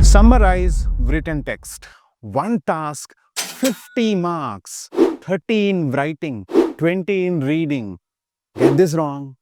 Summarize written text. One task, 50 marks, 30 in writing, 20 in reading. Get this wrong,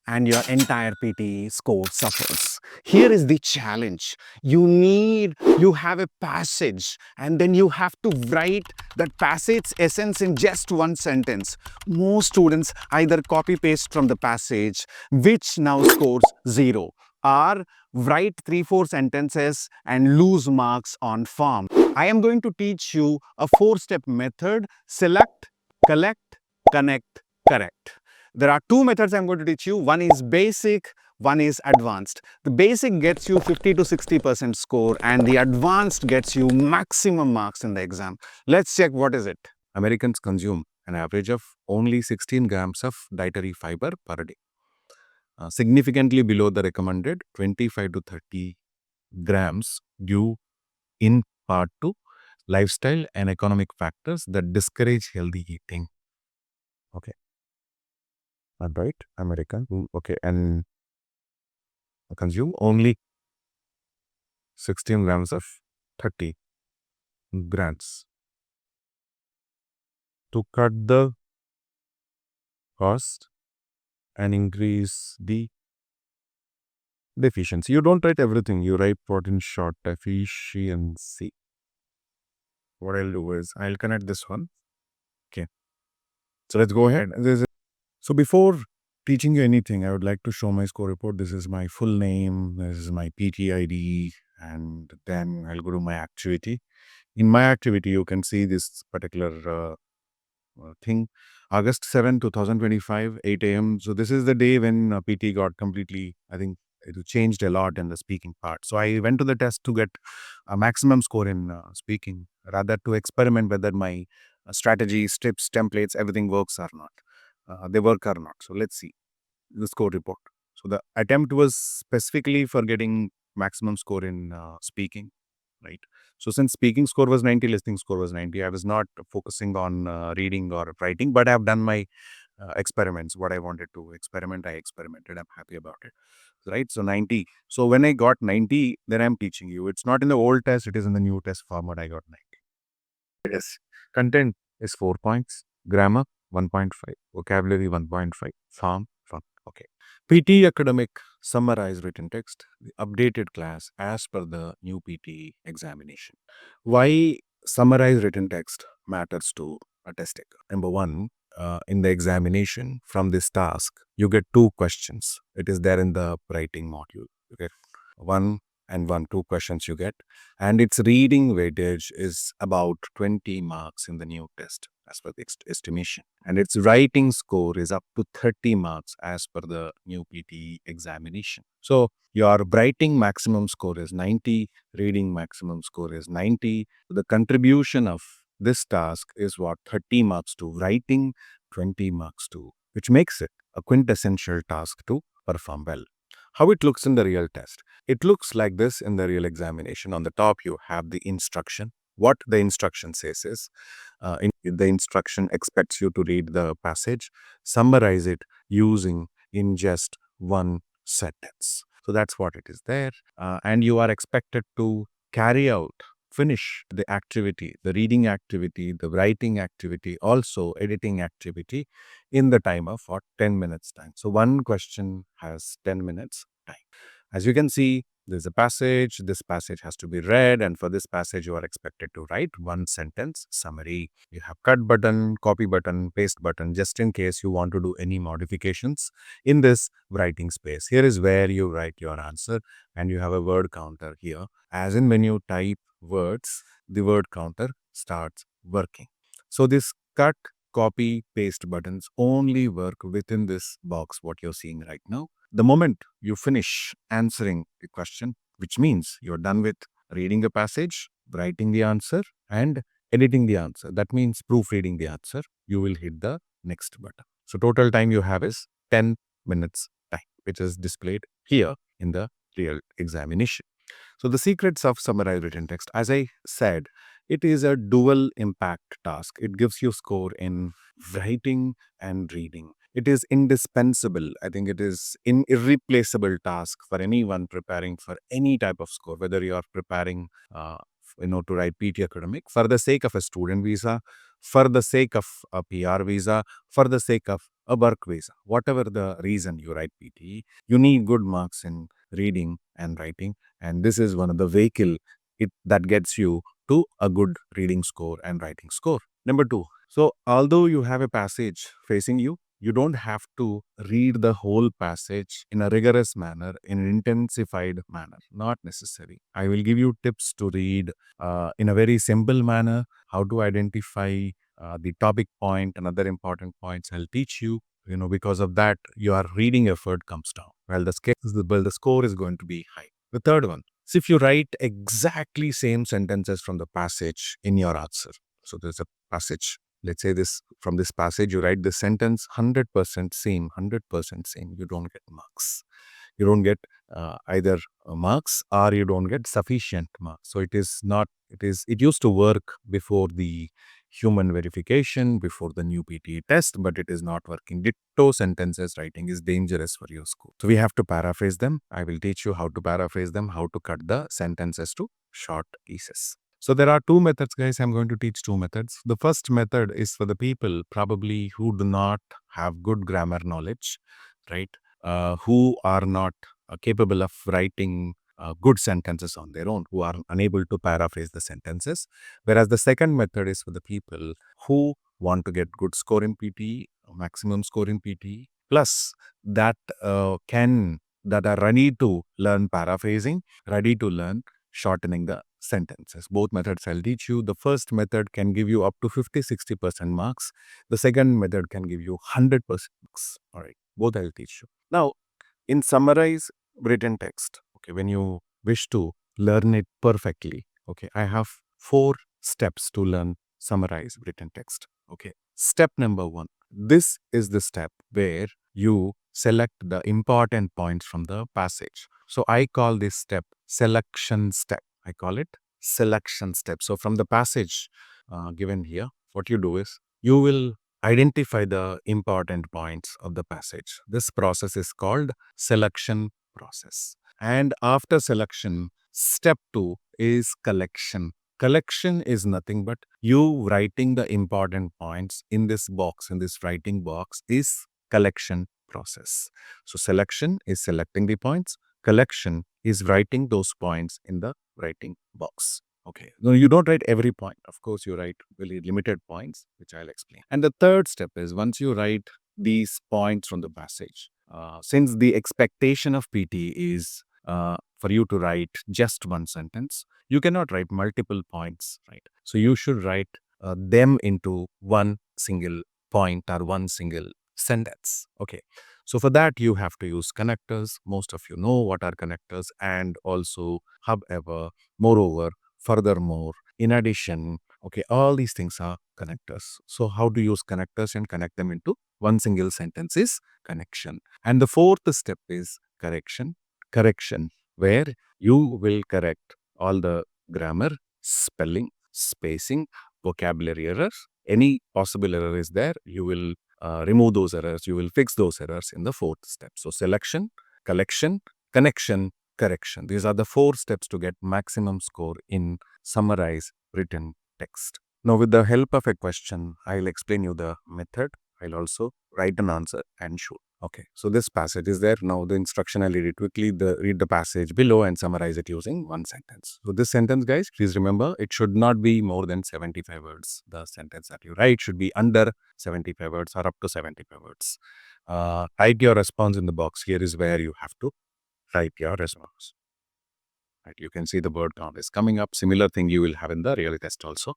and your entire PTE score suffers. Here is the challenge. You have a passage and then you have to write that passage essence in just one sentence. Most students either copy paste from the passage, which now scores 0, or write 3-4 sentences and lose marks on form. I am going to teach you a 4-step method: select, collect, connect, correct. There are 2 methods I'm going to teach you. One is basic, one is advanced. The basic gets you 50 to 60% score and the advanced gets you maximum marks in the exam. Let's check what is it. Americans consume an average of only 16 grams of dietary fiber per day, significantly below the recommended 25 to 30 grams due in part to lifestyle and economic factors that discourage healthy eating. Okay. Right, American. Okay, and consume only 16 grams of 30 grams. To cut the cost and increase the efficiency. You don't write everything, you write what in short: efficiency. What I'll do is I'll connect this one. Okay. So let's go ahead. So before teaching you anything, I would like to show my score report. This is my full name, this is my PT ID, and then I'll go to my activity. In my activity, you can see this particular thing. August 7, 2025, 8 a.m. So this is the day when PT got completely, I think it changed a lot in the speaking part. So I went to the test to get a maximum score in speaking, rather to experiment whether my strategies, tips, templates, everything works or not. They work or not. So let's see the score report. So the attempt was specifically for getting maximum score in speaking, right? So since speaking score was 90, listening score was 90, I was not focusing on reading or writing, but I've done my experiments. What I wanted to experiment, I experimented. I'm happy about it, right? So 90. So when I got 90, then I'm teaching you. It's not in the old test, it is in the new test format. I got 90. Yes. Content is 4 points, grammar 1.5, vocabulary 1.5, form 1. Okay. PTE Academic Summarize Written Text, the updated class as per the new PTE examination. Why summarize written text matters to a test taker? Number one, in the examination from this task, you get 2 questions. It is there in the writing module. You get 1 and 2 questions you get, and its reading weightage is about 20 marks in the new test as per the estimation, and its writing score is up to 30 marks as per the new PTE examination. So your writing maximum score is 90, reading maximum score is 90. The contribution of this task is what? 30 marks to writing, 20 marks to, which makes it a quintessential task to perform well. How it looks in the real test? It looks like this in the real examination. On the top, you have the instruction. What the instruction says is, the instruction expects you to read the passage, summarize it using in just one sentence. So that's what it is there. And you are expected to carry out, finish the activity, the reading activity, the writing activity, also editing activity in the time of 10 minutes time. So one question has 10 minutes time. As you can see, there's a passage. This passage has to be read, and for this passage, you are expected to write one sentence summary. You have cut button, copy button, paste button, just in case you want to do any modifications in this writing space. Here is where you write your answer, and you have a word counter here. As in when you type words, the word counter starts working. So this cut, copy, paste buttons only work within this box, what you're seeing right now. The moment you finish answering the question, which means you're done with reading the passage, writing the answer, and editing the answer, that means proofreading the answer, you will hit the next button. So total time you have is 10 minutes time, which is displayed here in the real examination. So the secrets of summarized written text, as I said, it is a dual impact task. It gives you score in writing and reading. It is indispensable. I think it is an irreplaceable task for anyone preparing for any type of score, whether you are preparing, to write PT Academic for the sake of a student visa, for the sake of a PR visa, for the sake of a work visa, whatever the reason you write PTE, you need good marks in reading and writing. And this is one of the vehicle that gets you to a good reading score and writing score. Number two, so although you have a passage facing you, you don't have to read the whole passage in a rigorous manner, in an intensified manner. Not necessary. I will give you tips to read in a very simple manner, how to identify the topic point and other important points. I'll teach you. Because of that, your reading effort comes down. The score is going to be high. The third one. So if you write exactly same sentences from the passage in your answer. So there's a passage. Let's say this from this passage, you write the sentence 100% same, 100% same. You don't get marks. You don't get either marks or you don't get sufficient marks. So it used to work before the human verification, before the new PTE test, but it is not working. Ditto sentences writing is dangerous for your school. So we have to paraphrase them. I will teach you how to paraphrase them, how to cut the sentences to short pieces. So there are two methods, guys. I'm going to teach two methods. The first method is for the people probably who do not have good grammar knowledge, right? Who are not capable of writing good sentences on their own, who are unable to paraphrase the sentences. Whereas the second method is for the people who want to get good score in PTE, maximum score in PTE, plus that that are ready to learn paraphrasing, ready to learn shortening the sentences. Both methods I'll teach you. The first method can give you up to 50-60% marks. The second method can give you 100% marks. All right. Both I'll teach you. Now, in summarize written text, okay, when you wish to learn it perfectly, okay, I have 4 steps to learn summarize written text. Okay. Step number 1. This is the step where you select the important points from the passage. So I call this step selection step. I call it selection step. So from the passage given here, what you do is you will identify the important points of the passage. This process is called selection process. And after selection, step 2 is collection. Collection is nothing but you writing the important points in this box, in this writing box is collection process. So selection is selecting the points. Collection is writing those points in the writing box. Okay. No, you don't write every point. Of course, you write really limited points, which I'll explain. And the third step is once you write these points from the passage, since the expectation of PT is for you to write just one sentence, you cannot write multiple points, right? So you should write them into one single point or one single sentence. Okay. So for that, you have to use connectors. Most of you know what are connectors, and also, however, moreover, furthermore, in addition, okay, all these things are connectors. So how to use connectors and connect them into one single sentence is connection. And the fourth step is correction. Correction, where you will correct all the grammar, spelling, spacing, vocabulary errors. Any possible error is there, you will remove those errors, you will fix those errors in the fourth step. So selection, collection, connection, correction. These are the 4 steps to get maximum score in summarize written text. Now, with the help of a question, I'll explain you the method. I'll also write an answer and show. Okay, so this passage is there. Now, the instruction I'll read it quickly. Read the passage below and summarize it using one sentence. So this sentence, guys, please remember, it should not be more than 75 words. The sentence that you write should be under 75 words or up to 75 words. Write your response in the box. Here is where you have to write your response. Right, you can see the word count is coming up. Similar thing you will have in the real test also.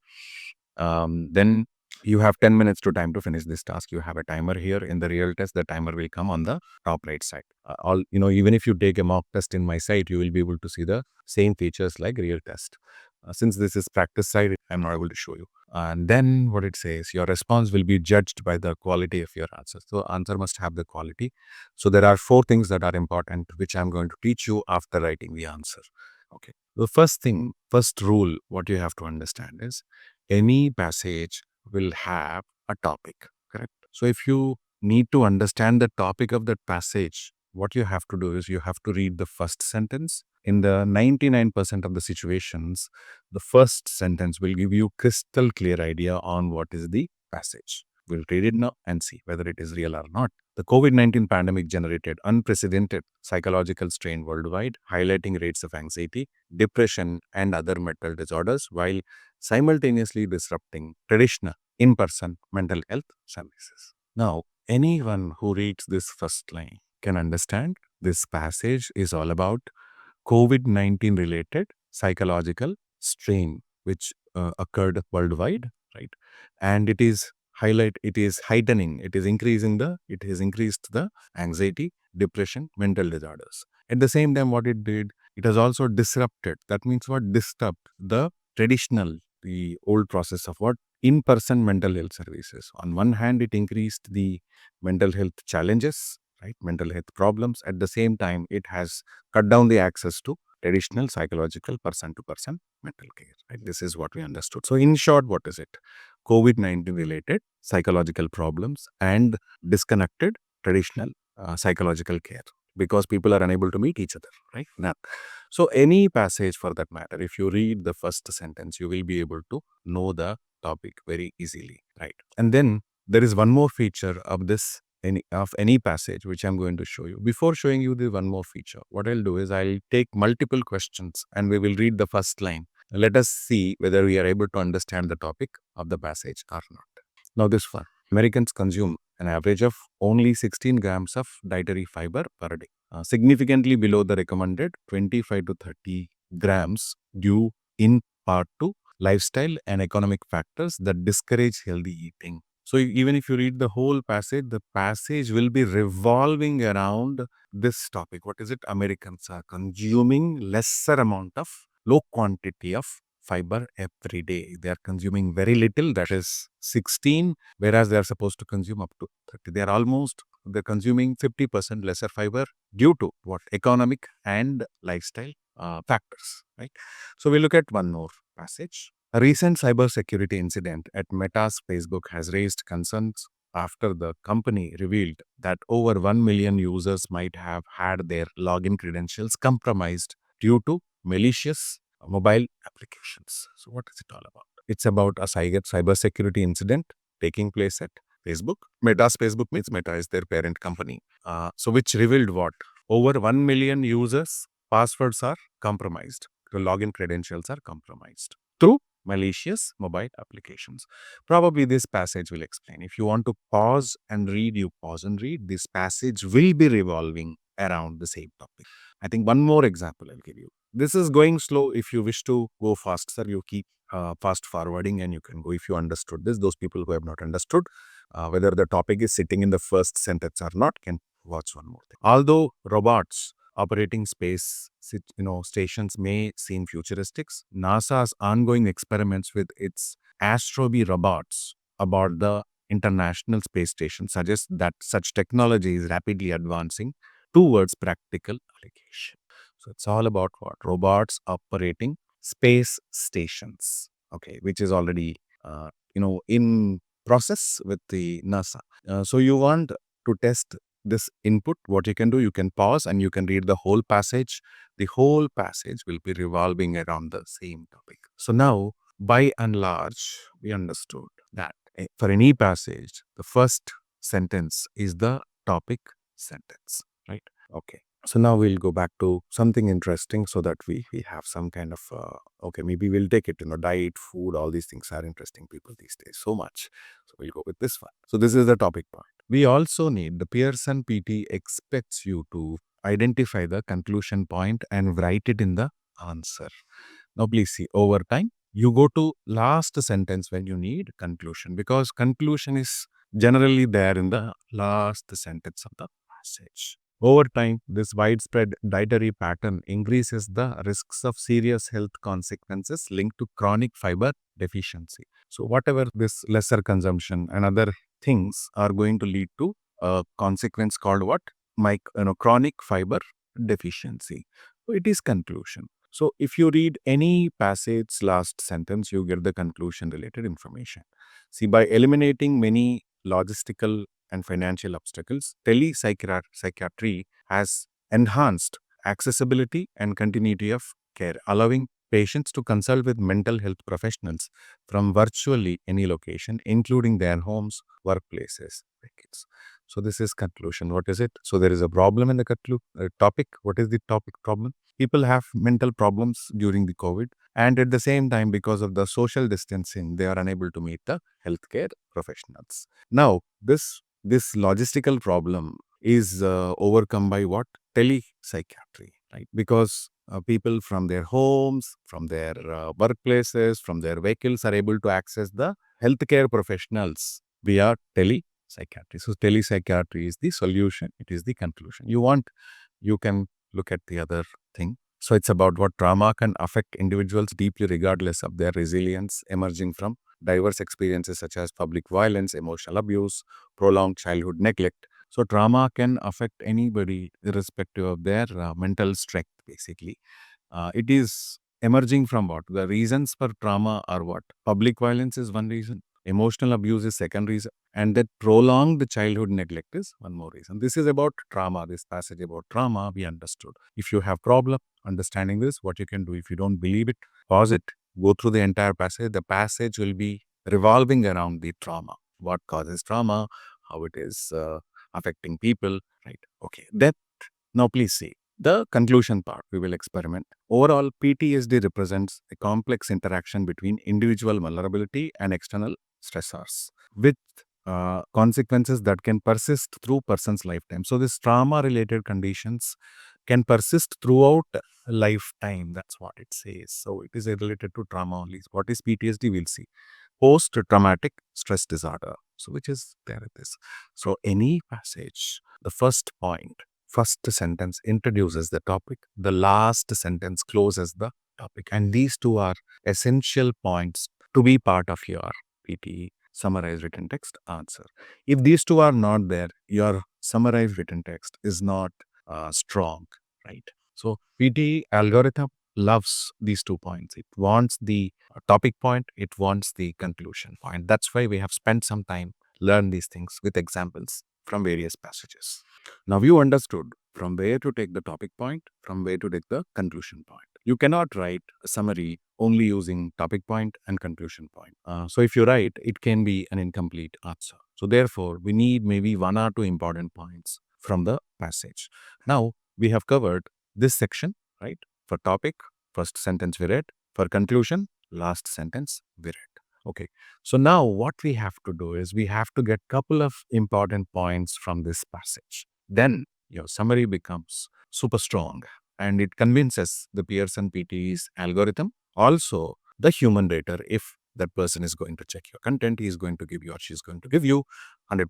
Then you have 10 minutes to time to finish this task. You have a timer here. In the real test, the timer will come on the top right side. Even if you take a mock test in my site, you will be able to see the same features like real test. Since this is practice side, I'm not able to show you. And then what it says, your response will be judged by the quality of your answer. So answer must have the quality. So there are 4 things that are important, which I'm going to teach you after writing the answer. Okay. The first rule, what you have to understand is any passage will have a topic, correct? So if you need to understand the topic of that passage, what you have to do is you have to read the first sentence. In the 99% of the situations, the first sentence will give you crystal clear idea on what is the passage. We'll read it now and see whether it is real or not. The COVID-19 pandemic generated unprecedented psychological strain worldwide, highlighting rates of anxiety, depression, and other mental disorders while simultaneously disrupting traditional in-person mental health services. Now, anyone who reads this first line can understand this passage is all about COVID-19 related psychological strain, which occurred worldwide, right? And it is heightening, it has increased the anxiety, depression, mental disorders. At the same time, what it did, it has also disrupted. That means what? Disturbed the traditional, the old process of what? In-person mental health services. On one hand, it increased the mental health challenges, right? Mental health problems. At the same time, it has cut down the access to traditional psychological person-to-person mental care. Right? This is what we understood. So, in short, what is it? COVID-19 related psychological problems and disconnected traditional psychological care because people are unable to meet each other. Right now, so any passage for that matter, if you read the first sentence, you will be able to know the topic very easily. Right, and then there is one more feature of this any passage which I'm going to show you. Before showing you the one more feature, what I'll do is I'll take multiple questions and we will read the first line. Let us see whether we are able to understand the topic of the passage or not. Now this one, Americans consume an average of only 16 grams of dietary fiber per day, significantly below the recommended 25 to 30 grams due in part to lifestyle and economic factors that discourage healthy eating. So even if you read the whole passage, the passage will be revolving around this topic. What is it? Americans are consuming lesser amount of low quantity of fiber every day. They are consuming very little, that is 16, whereas they are supposed to consume up to 30. They're consuming 50% lesser fiber due to what? Economic and lifestyle factors, right? So we look at one more passage. A recent cybersecurity incident at Meta's Facebook has raised concerns after the company revealed that over 1 million users might have had their login credentials compromised due to malicious mobile applications. So what is it all about? It's about a cybersecurity incident taking place at Facebook. Meta's Facebook means Meta is their parent company. So which revealed what? Over 1 million users' passwords are compromised. The login credentials are compromised through malicious mobile applications. Probably this passage will explain. If you want to pause and read, you pause and read. This passage will be revolving around the same topic. I think one more example I'll give you. This is going slow. If you wish to go faster, you keep fast forwarding and you can go. If you understood this, those people who have not understood whether the topic is sitting in the first sentence or not can watch one more thing. Although robots operating stations may seem futuristic, NASA's ongoing experiments with its Astrobi robots aboard the International Space Station suggest that such technology is rapidly advancing towards practical application. So it's all about what? Robots operating space stations, okay, which is already, in process with the NASA. So you want to test this input, what you can do, you can pause and you can read the whole passage. The whole passage will be revolving around the same topic. So now, by and large, we understood that for any passage, the first sentence is the topic sentence, right? Okay. So now we'll go back to something interesting so that we have some kind of, okay, maybe we'll take it, diet, food, all these things are interesting people these days so much. So we'll go with this one. So this is the topic part. We also need the Pearson PT expects you to identify the conclusion point and write it in the answer. Now please see, over time, you go to last sentence when you need conclusion because conclusion is generally there in the last sentence of the passage. Over time, this widespread dietary pattern increases the risks of serious health consequences linked to chronic fiber deficiency. So whatever this lesser consumption and other things are going to lead to a consequence called what? Chronic fiber deficiency. So it is conclusion. So if you read any passage last sentence, you get the conclusion related information. See, by eliminating many logistical and financial obstacles, telepsychiatry has enhanced accessibility and continuity of care, allowing patients to consult with mental health professionals from virtually any location, including their homes, workplaces, vehicles. So this is conclusion. What is it? So there is a problem in the topic. What is the topic problem? People have mental problems during the COVID, and at the same time, because of the social distancing, they are unable to meet the healthcare professionals. Now, this logistical problem is overcome by what? Telepsychiatry, right? Because people from their homes, from their workplaces, from their vehicles are able to access the healthcare professionals via telepsychiatry. So telepsychiatry is the solution. It is the conclusion. You can look at the other thing. So it's about what trauma can affect individuals deeply regardless of their resilience, emerging from diverse experiences such as public violence, emotional abuse, prolonged childhood neglect. So trauma can affect anybody irrespective of their mental strength, basically. It is emerging from what? The reasons for trauma are what? Public violence is one reason. Emotional abuse is second reason. And that prolonged childhood neglect is one more reason. This is about trauma. This passage about trauma, we understood. If you have problem understanding this, what you can do, if you don't believe it, pause it, go through the entire passage. The passage will be revolving around the trauma. What causes trauma, how it is affecting people, right? Okay. Then now please see the conclusion part. We will experiment. Overall, PTSD represents a complex interaction between individual vulnerability and external stressors with consequences that can persist through person's lifetime. So this trauma related conditions can persist throughout lifetime. That's what it says. So it is related to trauma only. What is PTSD? We'll see. Post-traumatic stress disorder. So which is there it is. So any passage, the first point, first sentence introduces the topic, the last sentence closes the topic. And these two are essential points to be part of your PTE Summarize Written Text answer. If these two are not there, your Summarize Written Text is not strong, right? So PTE algorithm loves these 2 points. It wants the topic point, it wants the conclusion point. That's why we have spent some time learn these things with examples from various passages. Now you understood from where to take the topic point, from where to take the conclusion point. You cannot write a summary only using topic point and conclusion point. So if you write, it can be an incomplete answer. So therefore, we need maybe one or two important points from the passage. Now we have covered this section, right? For topic, first sentence we read. For conclusion, last sentence we read. Okay. So now what we have to do is we have to get couple of important points from this passage. Then your summary becomes super strong and it convinces the Pearson PTE's algorithm, also the human rater. If that person is going to check your content, he is going to give you or she is going to give you 100%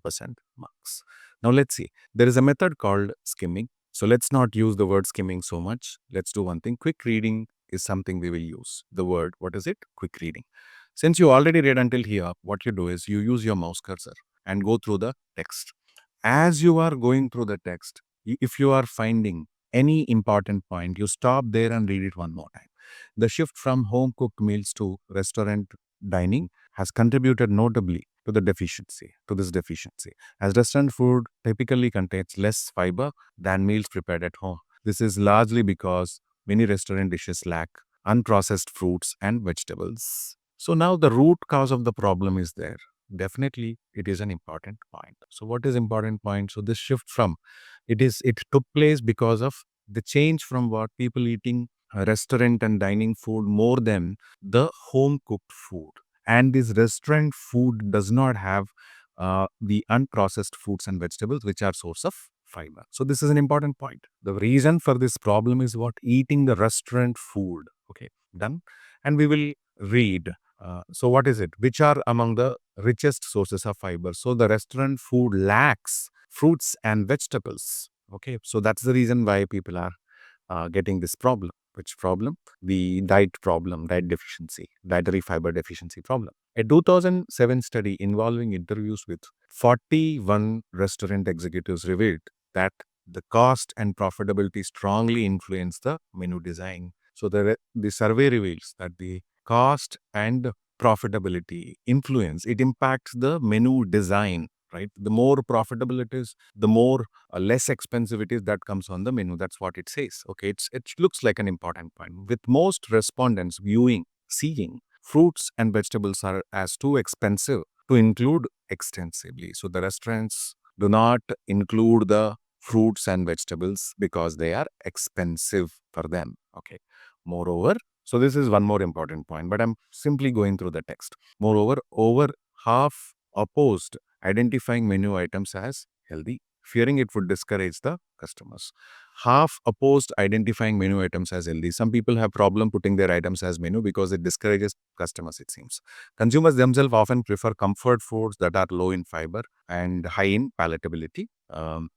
marks. Now let's see. There is a method called skimming. So let's not use the word skimming so much. Let's do one thing. Quick reading is something we will use. The word, what is it? Quick reading. Since you already read until here, what you do is you use your mouse cursor and go through the text. As you are going through the text, if you are finding any important point, you stop there and read it one more time. The shift from home cooked meals to restaurant dining has contributed notably to this deficiency, as restaurant food typically contains less fiber than meals prepared at home. This is largely because many restaurant dishes lack unprocessed fruits and vegetables. So now the root cause of the problem is there. Definitely, it is an important point. So what is important point? So this shift from it took place because of the change from what people eating restaurant and dining food more than the home cooked food. And this restaurant food does not have the unprocessed fruits and vegetables, which are source of fiber. So this is an important point. The reason for this problem is what? Eating the restaurant food. Okay, done. And we will read. So what is it? Which are among the richest sources of fiber? So the restaurant food lacks fruits and vegetables. Okay, so that's the reason why people are getting this problem. Which problem? The diet problem, diet deficiency, dietary fiber deficiency problem. A 2007 study involving interviews with 41 restaurant executives revealed that the cost and profitability strongly influence the menu design. So the survey reveals that the cost and profitability influence, it impacts the menu design right? The more profitable it is, the more less expensive it is that comes on the menu. That's what it says. Okay, it looks like an important point. With most respondents seeing fruits and vegetables are as too expensive to include extensively. So the restaurants do not include the fruits and vegetables because they are expensive for them. Okay. Moreover, so this is one more important point, but I'm simply going through the text. Moreover, over half opposed identifying menu items as healthy, fearing it would discourage the customers. Half opposed identifying menu items as healthy. Some people have problem putting their items as menu because it discourages customers, it seems. Consumers themselves often prefer comfort foods that are low in fiber and high in palatability,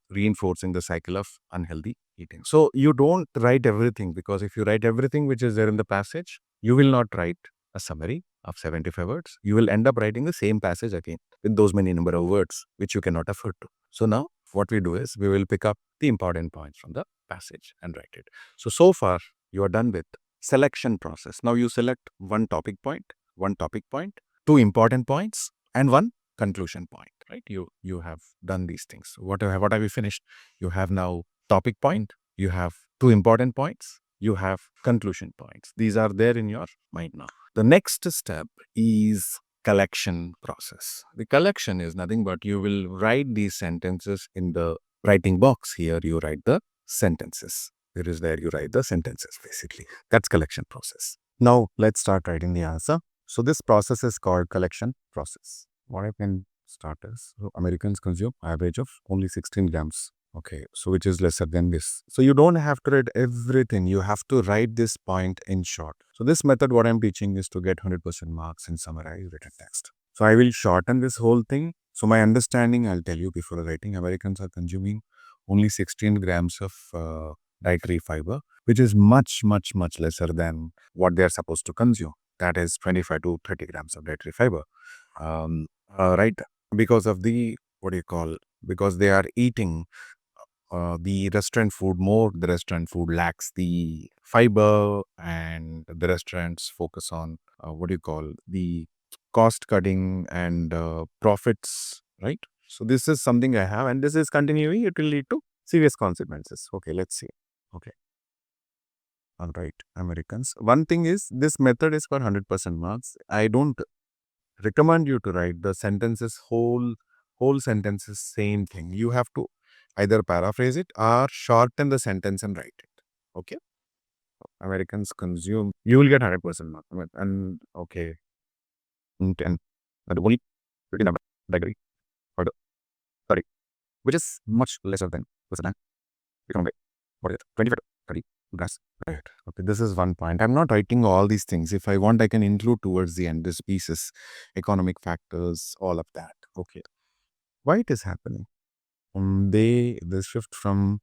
reinforcing the cycle of unhealthy eating. So you don't write everything, because if you write everything which is there in the passage, you will not write a summary of 75 words. You will end up writing the same passage again with those many number of words which you cannot afford to. So now what we do is we will pick up the important points from the passage and write it. So far you are done with selection process. Now you select one topic point, two important points, and one conclusion point, right? You have done these things. What have you finished? You have now topic point, you have two important points, you have conclusion points. These are there in your mind now. The next step is collection process. The collection is nothing but you will write these sentences in the writing box. Here you write the sentences. There you write the sentences basically. That's collection process. Now let's start writing the answer. So this process is called collection process. What I can start is, so Americans consume average of only 16 grams. Okay, so which is lesser than this. So you don't have to write everything. You have to write this point in short. So this method, what I'm teaching is to get 100% marks in Summarize Written Text. So I will shorten this whole thing. So my understanding, I'll tell you before writing, Americans are consuming only 16 grams of dietary fiber, which is much, much, much lesser than what they are supposed to consume. That is 25 to 30 grams of dietary fiber. Right? Because of the, because they are eating the restaurant food more. The restaurant food lacks the fiber, and the restaurants focus on the cost cutting and profits, right? So this is something I have, and this is continuing. It will lead to serious consequences. Okay, let's see. Okay. All right, Americans. One thing is, this method is for 100% marks. I don't recommend you to write the sentences whole sentences same thing. You have to either paraphrase it or shorten the sentence and write it. Okay. Americans consume, you will get 100% mark. And okay, 10, the only 30 number degree or the 30, which is much lesser than percent. Become like, what is it, 25 to 30 grams. Right. Okay, this is one point. I'm not writing all these things. If I want, I can include towards the end this pieces, economic factors, all of that. Okay. Why it is happening? They shift from,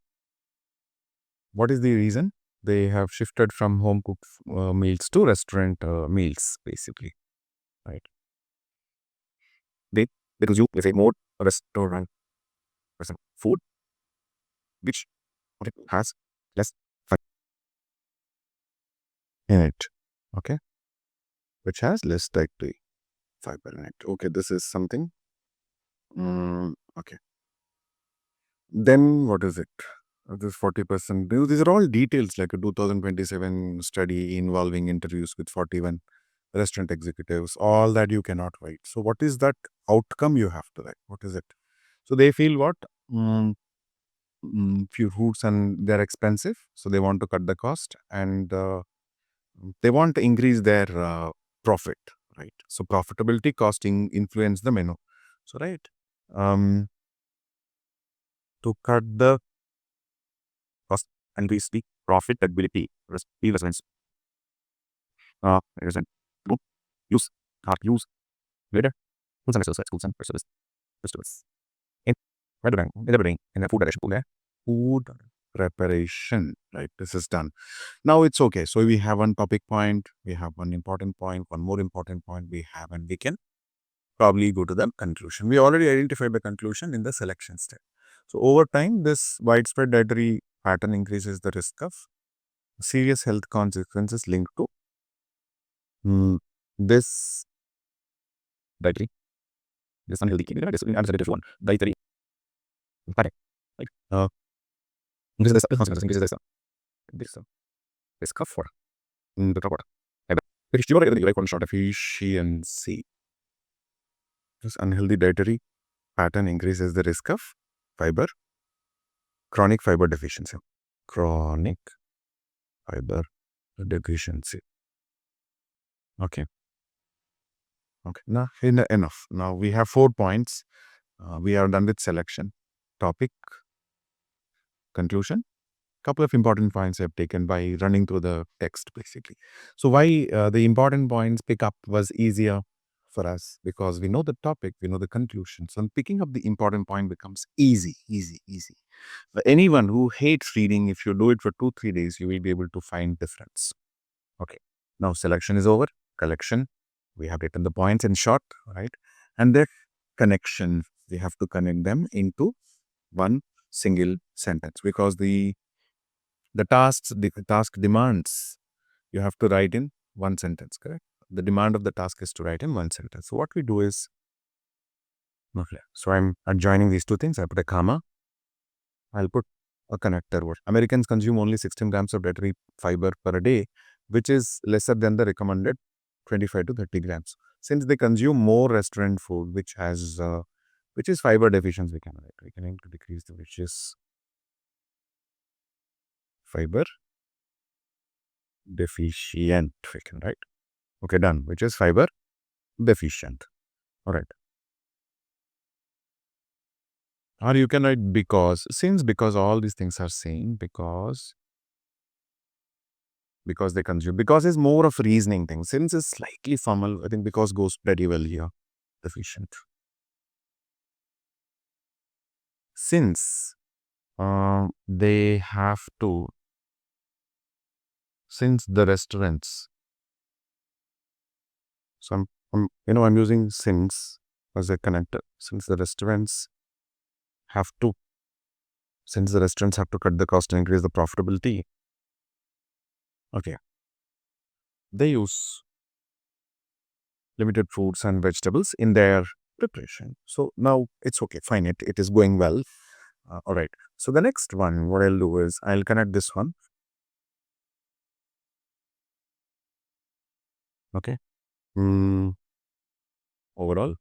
what is the reason? They have shifted from home cooked meals to restaurant meals, basically, right? They they consume, let's say, more restaurant food, which has less fat in it. Okay, which has less dietary fiber in it. Okay, this is something. Okay. Then what is it? This 40%. These are all details, like a 2027 study involving interviews with 41 restaurant executives. All that you cannot write. So what is that outcome you have to write? What is it? So they feel what? Few foods and they're expensive. So they want to cut the cost, and they want to increase their profit, right? So profitability costing influence the menu. So right. To cut the cost and increase the profitability. Reasons. Reason. Use. Use. Later. Schools and resources. Schools and resources. Festivals. In delivering in the food preparation. Food preparation. Right. This is done. Now it's okay. So we have one topic point. We have one important point. One more important point we have, and we can probably go to the conclusion. We already identified the conclusion in the selection step. So over time, this widespread dietary pattern increases the risk of serious health consequences linked to this dietary this unhealthy unsanitary one, dietary pattern. Like increases this risk of what? The top order. Short efficiency. This unhealthy dietary pattern increases the risk of fiber, chronic fiber deficiency. Chronic fiber deficiency. Okay. Now, enough. Now we have 4 points. We are done with selection, topic, conclusion. Couple of important points I have taken by running through the text basically. So why the important points pick up was easier for us because we know the topic, we know the conclusion. So picking up the important point becomes easy. But anyone who hates reading, if you do it for 2-3 days, you will be able to find difference. Okay. Now selection is over. Collection. We have written the points in short, right? And the connection, we have to connect them into one single sentence because the task demands you have to write in one sentence, correct? The demand of the task is to write in one sentence. So what we do is, okay, so I'm adjoining these two things. I put a comma. I'll put a connector word. Americans consume only 16 grams of dietary fiber per day, which is lesser than the recommended 25 to 30 grams. Since they consume more restaurant food, which is fiber deficiency, we can write. We can aim to decrease the which is fiber deficient, we can write. Okay, done. Which is fiber deficient. All right. Or you can write because, because all these things are same, because they consume. Because is more of reasoning thing. Since is slightly formal, I think because goes pretty well here. Deficient. Since they have to, since the restaurants, so I'm using since as a connector. Since the restaurants have to cut the cost and increase the profitability. Okay. They use limited fruits and vegetables in their preparation. So now it's okay, fine, it is going well. All right. So the next one, what I'll do is I'll connect this one. Okay. Overall,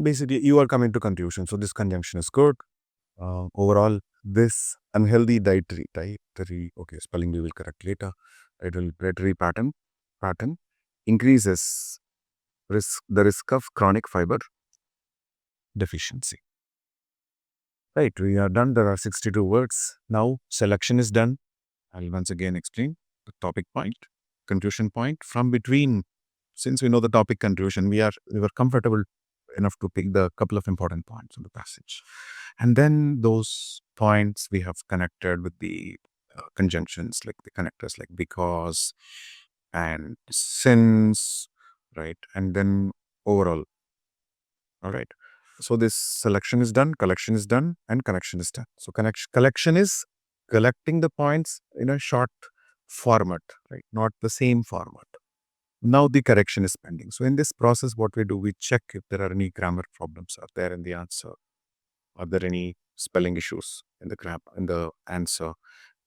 basically you are coming to conclusion. So this conjunction is good. Overall, this unhealthy dietary, okay, spelling we will correct later. Dietary pattern increases the risk of chronic fiber deficiency. Right, we are done. There are 62 words. Now selection is done. I'll once again explain the topic point, conclusion point. From between, since we know the topic conclusion, we were comfortable enough to pick the couple of important points in the passage. And then those points we have connected with the conjunctions, like the connectors like because and since, right? And then overall. All right. So this selection is done, collection is done, and connection is done. So collection is collecting the points in a short format, right? Not the same format. Now the correction is pending. So in this process, what we do, we check if there are any grammar problems are there in the answer. Are there any spelling issues in the answer?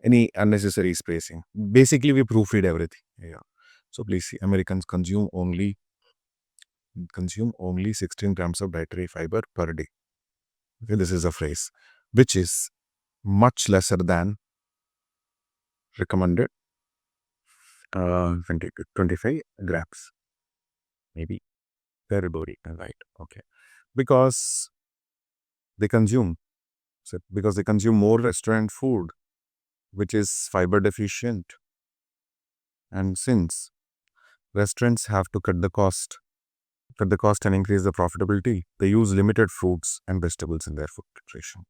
Any unnecessary spacing? Basically, we proofread everything. Yeah. So please see, Americans consume only 16 grams of dietary fiber per day. Okay, this is a phrase which is much lesser than recommended 25 grams. Maybe terribly right. Okay, because they consume more restaurant food, which is fiber deficient, and since restaurants have to cut the cost and increase the profitability, they use limited fruits and vegetables in their food preparation.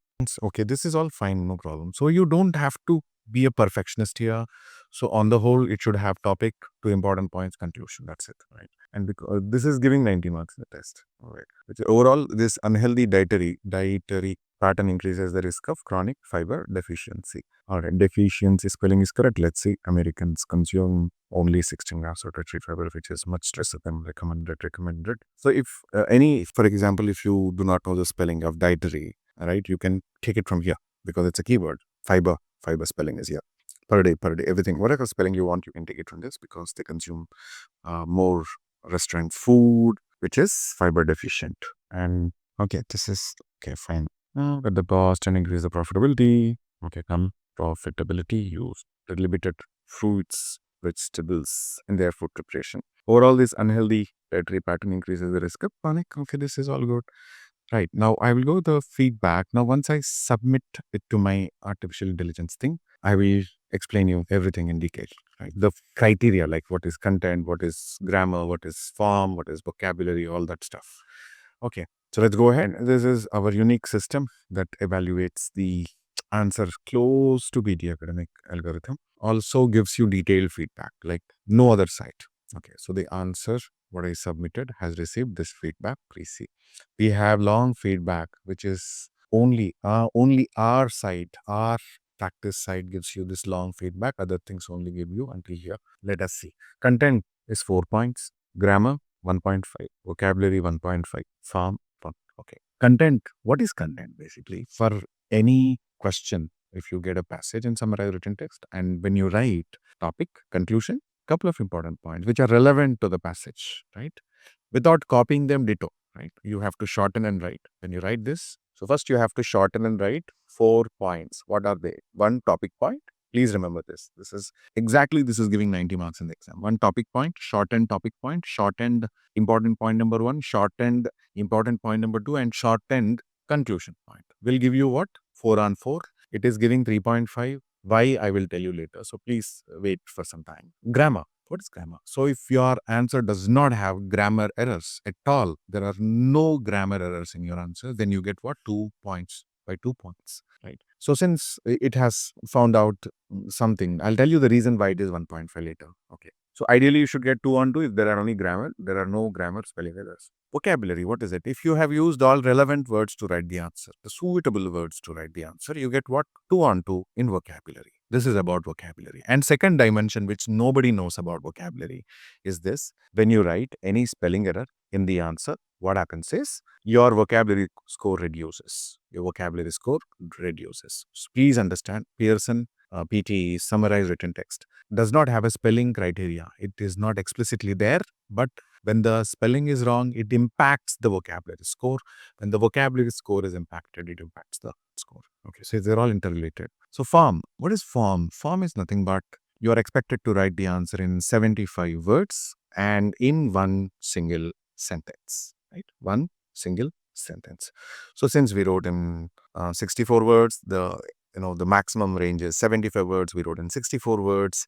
Okay, this is all fine, no problem. So you don't have to be a perfectionist here. So on the whole, it should have topic, 2 important points, conclusion. That's it, right? And because this is giving 90 marks in the test. All right. Which overall, this unhealthy dietary pattern increases the risk of chronic fiber deficiency. All right, deficiency spelling is correct. Let's see, Americans consume only 16 grams of tertiary fiber, which is much lesser than recommended. So if for example, if you do not know the spelling of dietary, right, you can take it from here because it's a keyword. Fiber spelling is here. Per day, everything, whatever spelling you want, you can take it from this because they consume more restaurant food, which is fiber deficient. And okay, this is okay, fine. Cut the cost and increase the profitability. Okay, come profitability, use limited fruits, vegetables in their food preparation. Overall, this unhealthy dietary pattern increases the risk of panic. Okay, this is all good. Right. Now I will go the feedback. Now, once I submit it to my artificial intelligence thing, I will explain you everything in detail. Right. The criteria, like what is content, what is grammar, what is form, what is vocabulary, all that stuff. Okay. So let's go ahead. This is our unique system that evaluates the answer close to PTE Academic algorithm. Also gives you detailed feedback like no other site. Okay. So the answer, what I submitted, has received this feedback. Please see. We have long feedback, which is only our site, our practice site gives you this long feedback. Other things only give you until here. Let us see. Content is 4 points. Grammar 1.5. Vocabulary 1.5. Form 1. Okay. Content. What is content basically? For any question, if you get a passage in Summarize Written Text, and when you write topic, conclusion, couple of important points which are relevant to the passage, right? Without copying them, ditto, right? You have to shorten and write. When you write this, so first you have to shorten and write 4 points. What are they? One topic point. Please remember this. This is giving 90 marks in the exam. One topic point, shortened topic point, shortened important point number 1, shortened important point number 2, and shortened conclusion point. Will give you what? 4 on 4. It is giving 3.5. Why? I will tell you later. So please wait for some time. Grammar. What is grammar? So if your answer does not have grammar errors at all, there are no grammar errors in your answer, then you get what? 2 points by 2 points, right? So since it has found out something, I'll tell you the reason why it is 1.5 later. Okay. So ideally you should get 2 on 2 if there are only grammar, there are no grammar spelling errors. Vocabulary, what is it? If you have used all relevant words to write the answer, the suitable words to write the answer, you get what? 2 on 2 in vocabulary. This is about vocabulary. And second dimension, which nobody knows about vocabulary, is this. When you write any spelling error in the answer, what happens is your vocabulary score reduces. Your vocabulary score reduces. So please understand, Pearson PTE Summarize Written Text does not have a spelling criteria. It is not explicitly there, but when the spelling is wrong, it impacts the vocabulary score. When the vocabulary score is impacted, it impacts the score. Okay, so they're all interrelated. So form, what is form? Form is nothing but you are expected to write the answer in 75 words and in one single sentence, right? One single sentence. So since we wrote in 64 words, the maximum range is 75 words. We wrote in 64 words.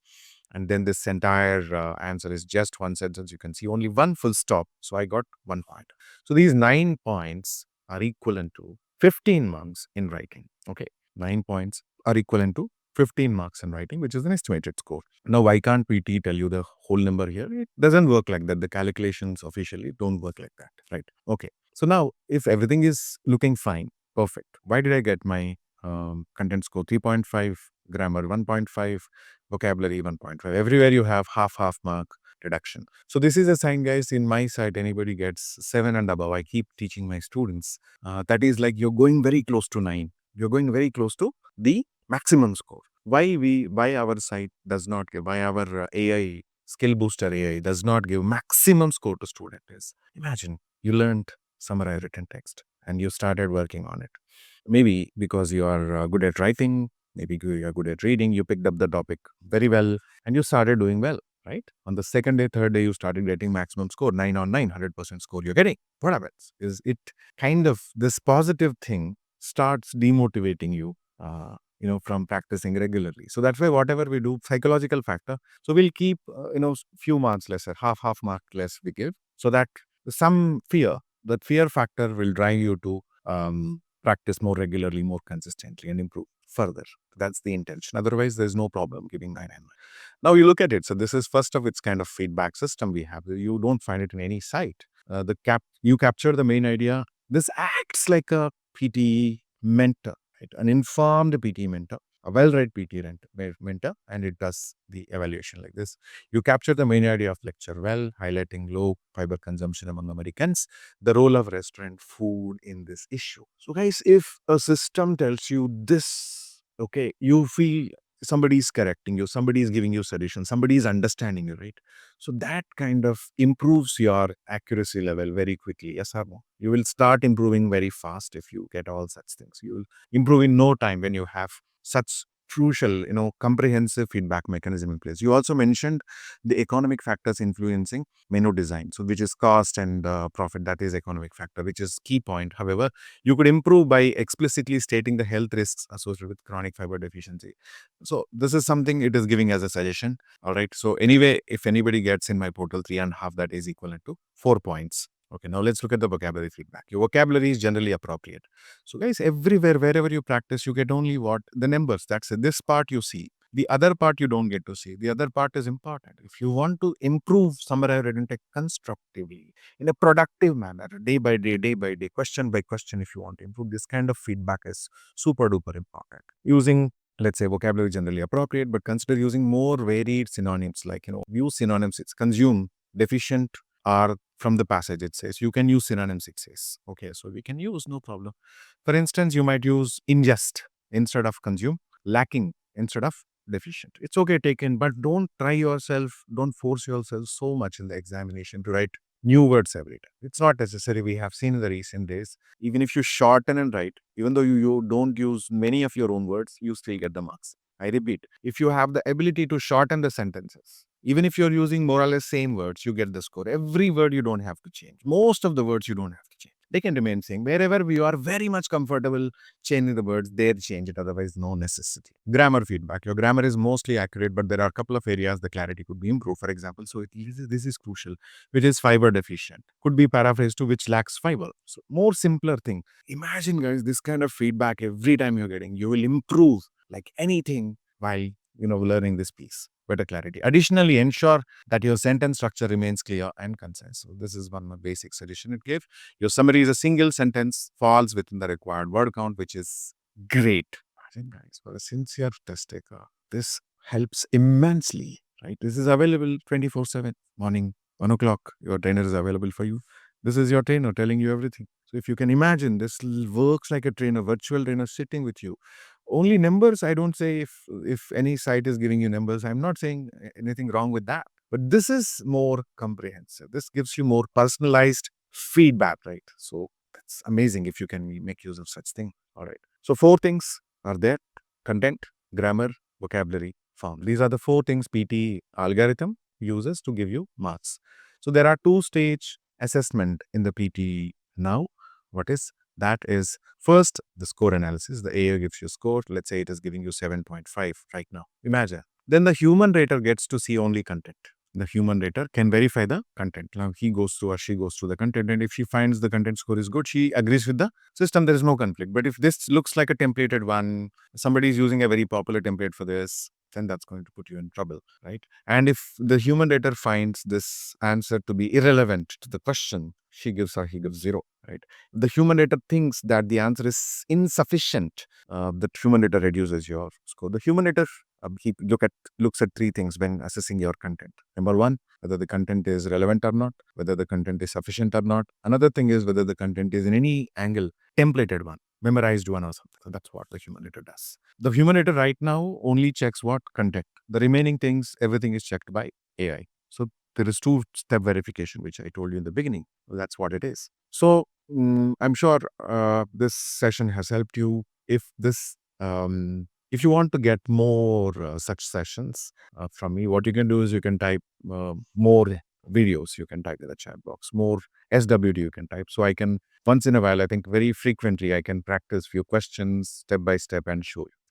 And then this entire answer is just one sentence. You can see only one full stop. So I got 1 point. So these 9 points are equivalent to 15 marks in writing. Okay. 9 points are equivalent to 15 marks in writing, which is an estimated score. Now, why can't PT tell you the whole number here? It doesn't work like that. The calculations officially don't work like that, right? Okay. So now, if everything is looking fine, perfect. Why did I get my content score 3.5, grammar 1.5, vocabulary 1.5? Everywhere you have half mark reduction. So this is a sign, guys. In my site, anybody gets 7 and above. I keep teaching my students. That is like you're going very close to 9. You're going very close to the maximum score. Why our site does not give, why our AI skill booster AI does not give maximum score to student is, imagine you learned Summarize Written Text and you started working on it. Maybe because you are good at writing, maybe you are good at reading, you picked up the topic very well and you started doing well, right? On the second day, third day, you started getting maximum score, 9 on 9, 100% score you're getting. What happens is it kind of, this positive thing starts demotivating you, from practicing regularly. So that's why whatever we do, psychological factor. So we'll keep, few marks lesser, half mark less we give, so that some fear, that fear factor will drive you to practice more regularly, more consistently, and improve further. That's the intention. Otherwise, there's no problem giving 9 and 9. Now you look at it. So this is first of its kind of feedback system we have. You don't find it in any site. You capture the main idea. This acts like a PTE mentor, right? An informed PTE mentor. a well-read PTE mentor, and it does the evaluation like this. You capture the main idea of lecture well, highlighting low fiber consumption among Americans, the role of restaurant food in this issue. So guys, if a system tells you this, okay, you feel somebody is correcting you, somebody is giving you solution, somebody is understanding you, right? So that kind of improves your accuracy level very quickly. Yes or no? You will start improving very fast if you get all such things. You will improve in no time when you have such crucial, comprehensive feedback mechanism in place. You also mentioned the economic factors influencing menu design, so which is cost and profit. That is economic factor, which is key point. However, you could improve by explicitly stating the health risks associated with chronic fiber deficiency. So this is something it is giving as a suggestion. All right. So anyway, if anybody gets in my portal 3.5, that is equivalent to 4 points. Okay, now let's look at the vocabulary feedback. Your vocabulary is generally appropriate. So guys, everywhere, wherever you practice, you get only what? The numbers. That's it. This part you see. The other part you don't get to see. The other part is important. If you want to improve summarize written text constructively, in a productive manner, day by day, question by question, if you want to improve, this kind of feedback is super duper important. Using, let's say, vocabulary generally appropriate, but consider using more varied synonyms, like, use synonyms. It's consume, deficient, are from the passage, it says. You can use synonyms, it says. Okay, so we can use, no problem. For instance, you might use ingest instead of consume, lacking instead of deficient. It's okay, taken, but don't don't force yourself so much in the examination to write new words every time. It's not necessary. We have seen in the recent days, even if you shorten and write, even though you don't use many of your own words, you still get the marks. I repeat, if you have the ability to shorten the sentences, even if you're using more or less same words, you get the score. Every word you don't have to change. Most of the words you don't have to change. They can remain same. Wherever we are very much comfortable changing the words, there change it. Otherwise, no necessity. Grammar feedback. Your grammar is mostly accurate, but there are a couple of areas the clarity could be improved. For example, so this is crucial, which is fiber deficient. Could be paraphrase to which lacks fiber. So more simpler thing. Imagine, guys, this kind of feedback every time you're getting, you will improve like anything while learning this piece. Better clarity. Additionally, ensure that your sentence structure remains clear and concise. So this is one basic suggestion it gave. Your summary is a single sentence, falls within the required word count, which is great. Imagine, guys, for a sincere test taker, this helps immensely, right? This is available 24/7. Morning, 1 o'clock, your trainer is available for you. This is your trainer telling you everything. So if you can imagine, this works like a trainer, virtual trainer sitting with you. Only numbers, I don't say if any site is giving you numbers, I'm not saying anything wrong with that. But this is more comprehensive. This gives you more personalized feedback, right? So that's amazing if you can make use of such thing. All right. So 4 things are there: content, grammar, vocabulary, form. These are the 4 things PTE algorithm uses to give you marks. So there are 2-stage assessment in the PTE now. What is that? Is first the score analysis. The AI gives you score. Let's say it is giving you 7.5 right now. Imagine. Then the human rater gets to see only content. The human rater can verify the content. Now he goes through or she goes through the content, and if she finds the content score is good, she agrees with the system. There is no conflict. But if this looks like a templated one, somebody is using a very popular template for this, then that's going to put you in trouble, right? And if the human rater finds this answer to be irrelevant to the question, she gives or he gives 0, right? The human rater thinks that the answer is insufficient. The human rater reduces your score. The human rater he looks at 3 things when assessing your content. Number 1, whether the content is relevant or not, whether the content is sufficient or not. Another thing is whether the content is in any angle templated one, memorized one or something. So that's what the human rater does. The human rater right now only checks what? Content. The remaining things, everything is checked by AI. So there is 2-step verification, which I told you in the beginning. That's what it is. So I'm sure this session has helped you. If you want to get more such sessions from me, what you can do is you can type more videos. You can type in the chat box. More SWD you can type. So I can, once in a while, I think very frequently, I can practice few questions step by step and show you.